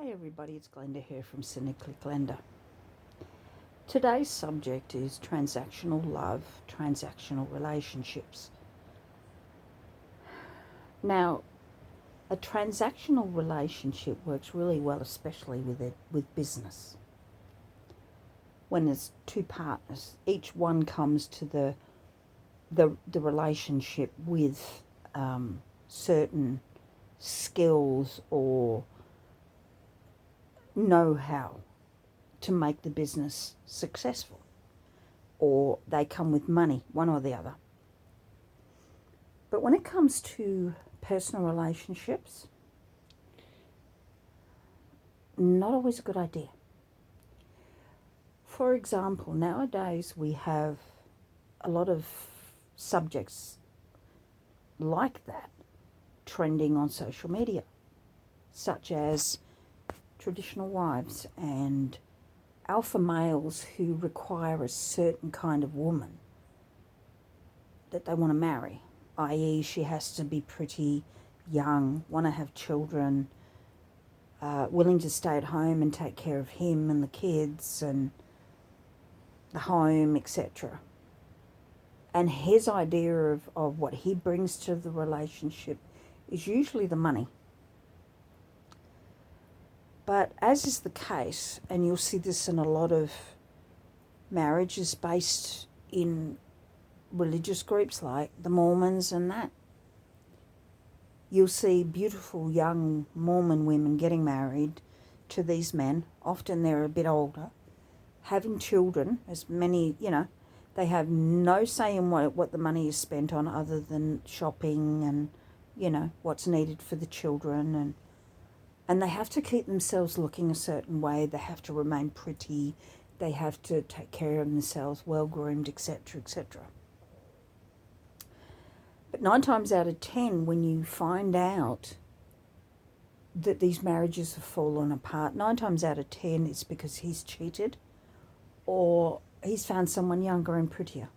Hey everybody, it's Glenda here from Cynically Glenda. Today's subject is transactional love, transactional relationships. Now, a transactional relationship works really well, especially with business. When there's two partners, each one comes to the relationship with certain skills or know-how to make the business successful, or they come with money, one or the other. But when it comes to personal relationships, not always a good idea. For example, nowadays we have a lot of subjects like that trending on social media, such as traditional wives and alpha males who require a certain kind of woman that they want to marry, i.e. she has to be pretty, young, want to have children, willing to stay at home and take care of him and the kids and the home, etc. And his idea of what he brings to the relationship is usually the money. But as is the case, and you'll see this in a lot of marriages based in religious groups like the Mormons and that, you'll see beautiful young Mormon women getting married to these men. Often they're a bit older, having children, as many, they have no say in what the money is spent on other than shopping and, what's needed for the children. And they have to keep themselves looking a certain way. They have to remain pretty. They have to take care of themselves, well-groomed, etc., etc. But 9 times out of 10, when you find out that these marriages have fallen apart, 9 times out of 10, it's because he's cheated or he's found someone younger and prettier.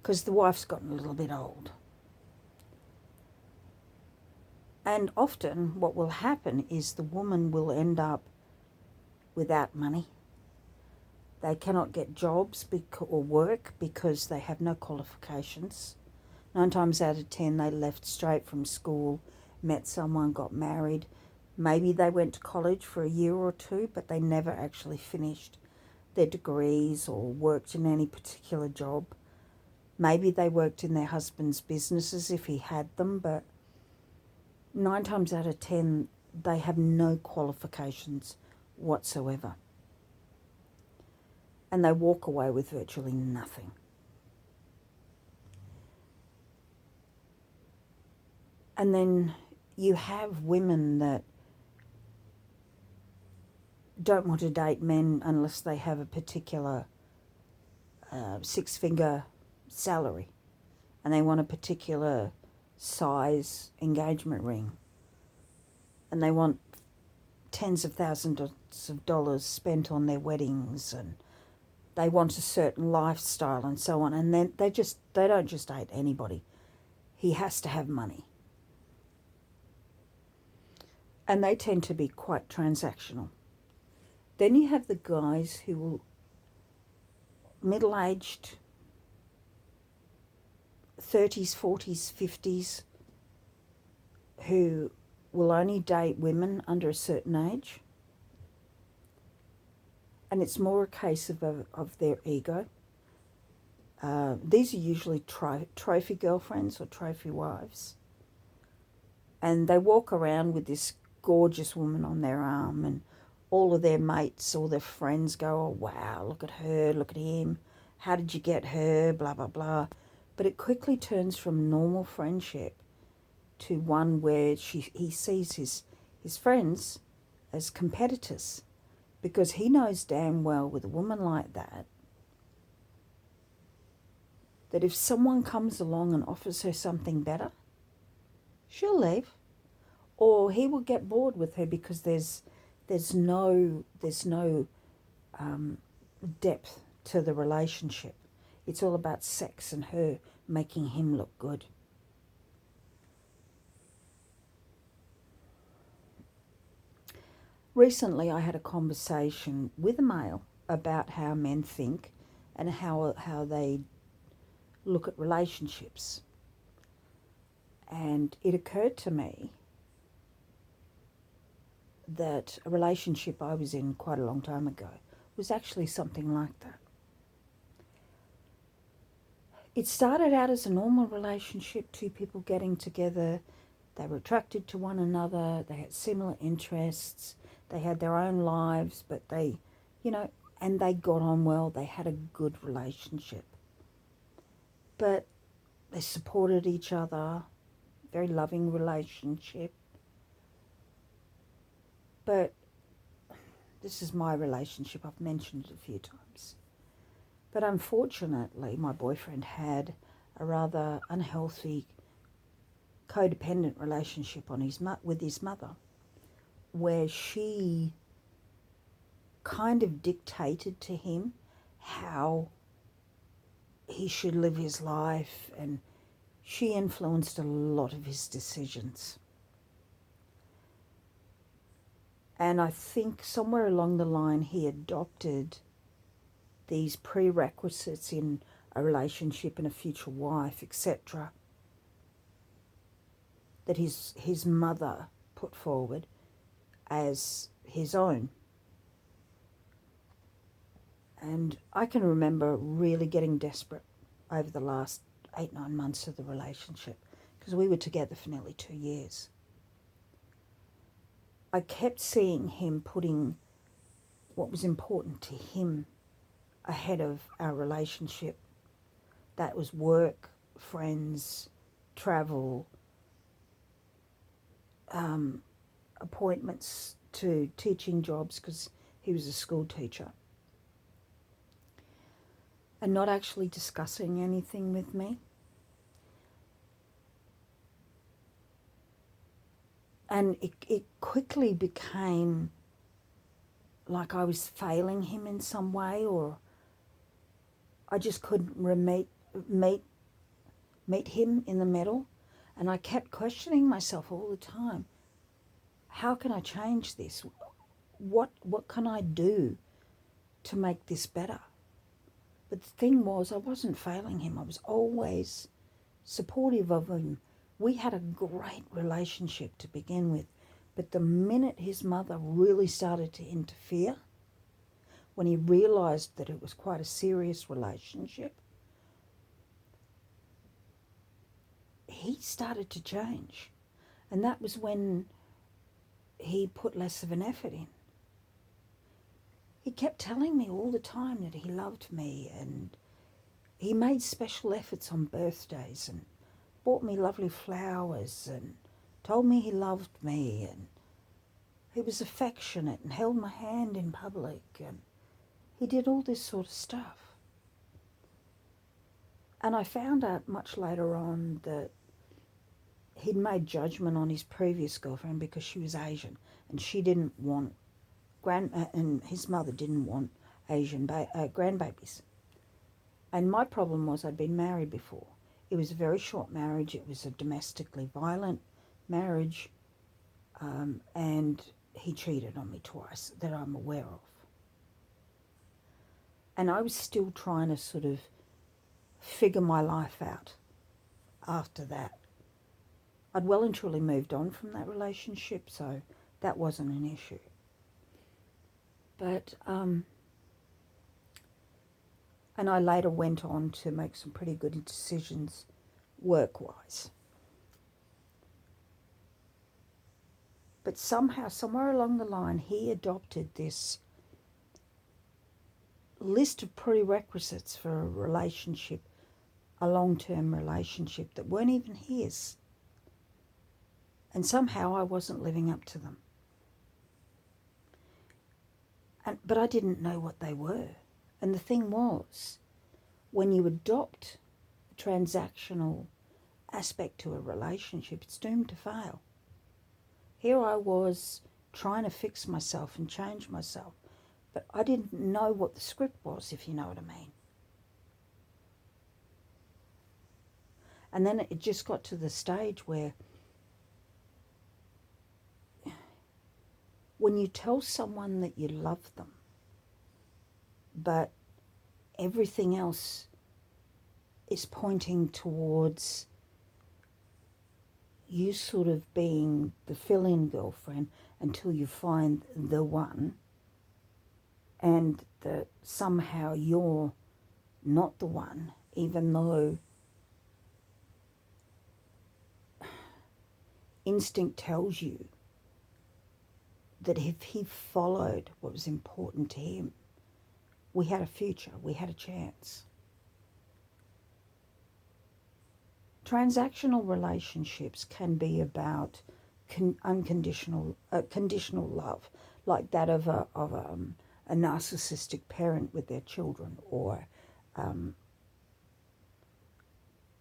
Because the wife's gotten a little bit old. And often what will happen is the woman will end up without money. They cannot get jobs or work because they have no qualifications. 9 times out of 10, they left straight from school, met someone, got married. Maybe they went to college for a year or two, but they never actually finished their degrees or worked in any particular job. Maybe they worked in their husband's businesses if he had them, but 9 times out of 10, they have no qualifications whatsoever. And they walk away with virtually nothing. And then you have women that don't want to date men unless they have a particular 6-figure salary. And they want a particular size engagement ring, and they want tens of thousands of dollars spent on their weddings, and they want a certain lifestyle and so on. And then they don't just date anybody. He has to have money. And they tend to be quite transactional. Then you have the guys who will, middle-aged, 30s, 40s, 50s, who will only date women under a certain age. And it's more a case of their ego. These are usually trophy girlfriends or trophy wives. And they walk around with this gorgeous woman on their arm, and all of their mates, all their friends go, oh, wow, look at her, look at him. How did you get her? Blah, blah, blah. But it quickly turns from normal friendship to one where he sees his friends as competitors, because he knows damn well with a woman like that if someone comes along and offers her something better, she'll leave, or he will get bored with her because there's no depth to the relationship. It's all about sex and her making him look good. Recently, I had a conversation with a male about how men think and how they look at relationships. And it occurred to me that a relationship I was in quite a long time ago was actually something like that. It started out as a normal relationship, two people getting together. They were attracted to one another. They had similar interests. They had their own lives, but they, and they got on well. They had a good relationship. But they supported each other, very loving relationship. But this is my relationship. I've mentioned it a few times. But unfortunately, my boyfriend had a rather unhealthy, codependent relationship with his mother, where she kind of dictated to him how he should live his life, and she influenced a lot of his decisions. And I think somewhere along the line he adopted these prerequisites in a relationship and a future wife, etc., that his mother put forward as his own. And I can remember really getting desperate over the last 8-9 months of the relationship, because we were together for nearly 2 years. I kept seeing him putting what was important to him ahead of our relationship. That was work, friends, travel, appointments to teaching jobs, because he was a school teacher, and not actually discussing anything with me. And it quickly became like I was failing him in some way, or I just couldn't meet him in the middle. And I kept questioning myself all the time. How can I change this? What can I do to make this better? But the thing was, I wasn't failing him. I was always supportive of him. We had a great relationship to begin with. But the minute his mother really started to interfere, when he realised that it was quite a serious relationship, he started to change. And that was when he put less of an effort in. He kept telling me all the time that he loved me, and he made special efforts on birthdays and bought me lovely flowers and told me he loved me, and he was affectionate and held my hand in public, and he did all this sort of stuff. And I found out much later on that he'd made judgment on his previous girlfriend because she was Asian, and she didn't want and his mother didn't want Asian grandbabies. And my problem was I'd been married before. It was a very short marriage. It was a domestically violent marriage, and he cheated on me twice that I'm aware of. And I was still trying to sort of figure my life out after that. I'd well and truly moved on from that relationship, so that wasn't an issue. But, and I later went on to make some pretty good decisions work-wise. But somehow, somewhere along the line, he adopted this list of prerequisites for a relationship, a long-term relationship, that weren't even his. And somehow I wasn't living up to them. But I didn't know what they were. And the thing was, when you adopt a transactional aspect to a relationship, it's doomed to fail. Here I was trying to fix myself and change myself, but I didn't know what the script was, if you know what I mean. And then it just got to the stage where When you tell someone that you love them, but everything else is pointing towards you sort of being the fill-in girlfriend until you find the one, and that somehow you're not the one, even though instinct tells you that if he followed what was important to him, we had a future, we had a chance. Transactional relationships can be about conditional love, like that of a narcissistic parent with their children, or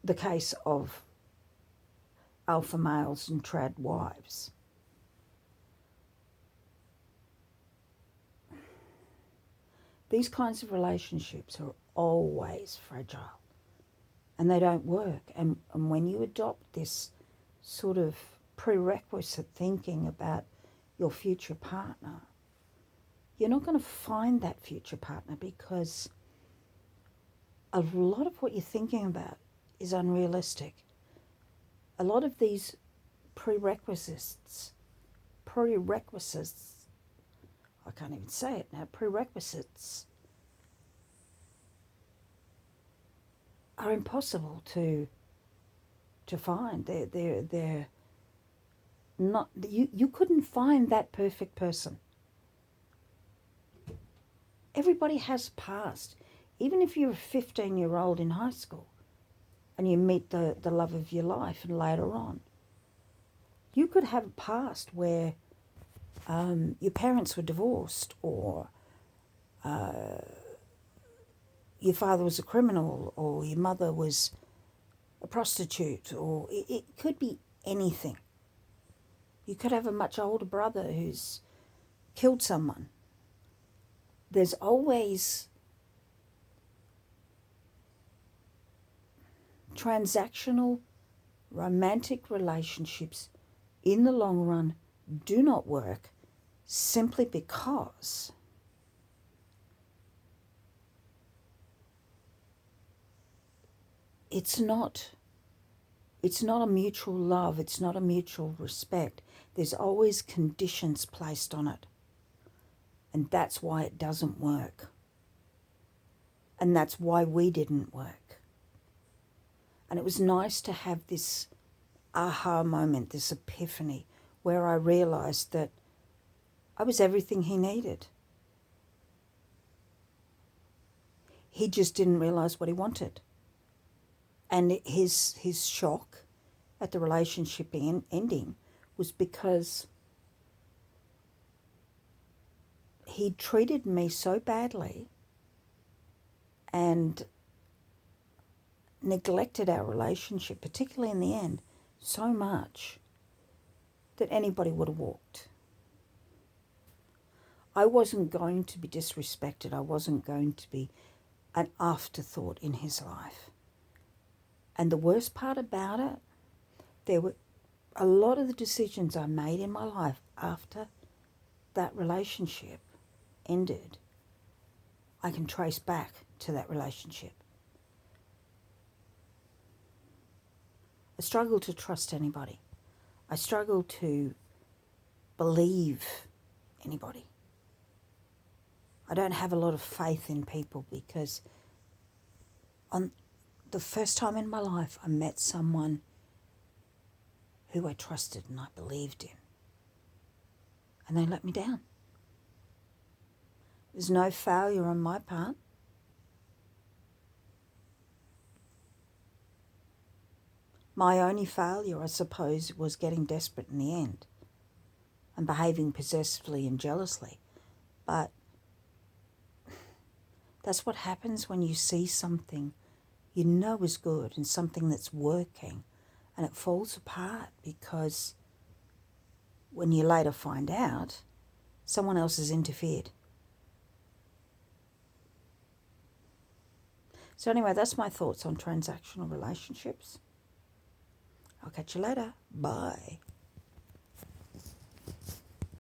the case of alpha males and trad wives. These kinds of relationships are always fragile, and they don't work. And when you adopt this sort of prerequisite thinking about your future partner, you're not going to find that future partner, because a lot of what you're thinking about is unrealistic. A lot of these prerequisites, I can't even say it now, prerequisites are impossible to find. They're not, you couldn't find that perfect person. Everybody has a past. Even if you're a 15-year-old in high school and you meet the love of your life, and later on, you could have a past where your parents were divorced, or your father was a criminal, or your mother was a prostitute, or it could be anything. You could have a much older brother who's killed someone. There's always transactional romantic relationships in the long run do not work, simply because it's not a mutual love, it's not a mutual respect. There's always conditions placed on it. And that's why it doesn't work. And that's why we didn't work. And it was nice to have this aha moment, this epiphany, where I realized that I was everything he needed. He just didn't realize what he wanted. And his shock at the relationship ending was because he treated me so badly and neglected our relationship, particularly in the end, so much that anybody would have walked. I wasn't going to be disrespected. I wasn't going to be an afterthought in his life. And the worst part about it, there were a lot of the decisions I made in my life after that relationship ended, I can trace back to that relationship. I struggle to trust anybody. I struggle to believe anybody. I don't have a lot of faith in people, because on the first time in my life I met someone who I trusted and I believed in, and they let me down. There's no failure on my part. My only failure, I suppose, was getting desperate in the end and behaving possessively and jealously. But that's what happens when you see something you know is good and something that's working, and it falls apart because when you later find out, someone else has interfered. So anyway, that's my thoughts on transactional relationships. I'll catch you later. Bye.